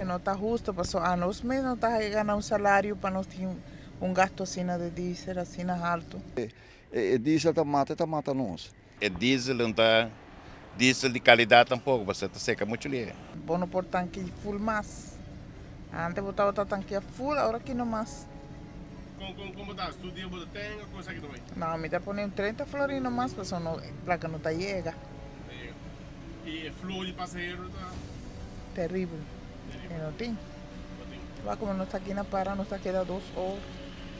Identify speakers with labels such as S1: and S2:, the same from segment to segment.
S1: não está justo, passou anos, mas não está ganhando um salário para nós ter gasto assim de diesel, assim alto.
S2: Diesel tá mata nós.
S3: É diesel, não tá. Diesel de qualidade tampouco, você tá seca muito ali.
S1: Bom por tanque full mais. Antes botava o tanque full, agora aqui não mais.
S4: Como está? Tu dia tem ou consegue também?
S1: Não, me está ponendo 30 florinos mais, mas a placa não está chega.
S4: E flor de passageiro tá?
S1: Terrível. E não tem. Lá como não está aqui na Pará, não está aqui da 2 horas.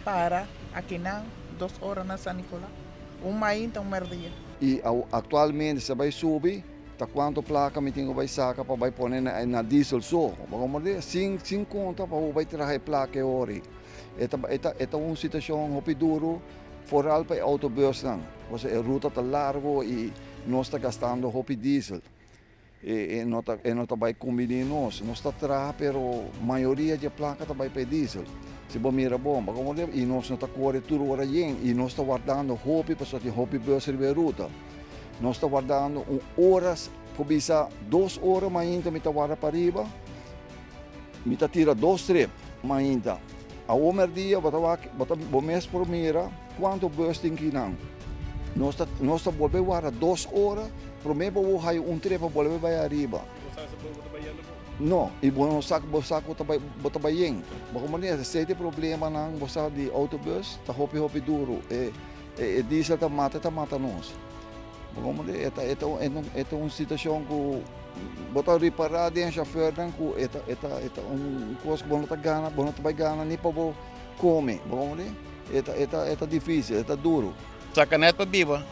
S1: Para, aqui não, 2 horas na São Nicolás. Uma ainda, um dia.
S2: E atualmente você vai subir, tá quanto placa me tenho vai sacar para vai pôr na diesel só. Vamos ver, sem conta para vai trazer placa hora. Esta uma situação muito duro, foral para autobus não. Você a ruta tá largo e nós está gastando muito diesel. E não vai combinar nós está atrás, pero maioria de placa tá vai para diesel. Se você mira bom, vamos ver, e nós não está correndo tudo hora e nós está guardando roupa, para que roupa bus servir ruta. Nós está guardando horas, começa 2 horas, mas ainda me está guardando para riba, me está tira 2 trips, mas ainda. A homer dia, bota mês por mira, quanto bus tem que não. Nós está volver guardar 2 horas, primeiro vou sair trip para volver para arriba. Não, e bom saco bota bem. Como nem se tem problema não, você de autobus, tá hopi duro. Diesel tá mata nós. Como nem é uma situação que bota reparar de chauffeur não que coisa que bom tá gana nem para comer. Como nem é difícil, é duro.
S3: Sacanete para biba.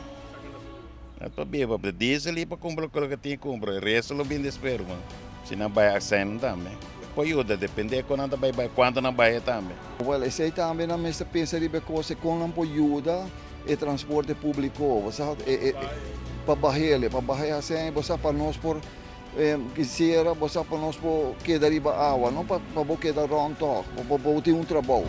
S3: É para biba, para diesel e para comprar o que tem que comprar. O resto eu bem desespero, mano. Se não vai acender também. Pode ajuda, depende de quando não vai também.
S2: Well, esse também na mesa pensa de coisa com não pode ajuda e transporte público. Você para barrer assim, você para nós por quisiera, você para nós por quedar riba água, não para quedar round talk, para ter trabalho.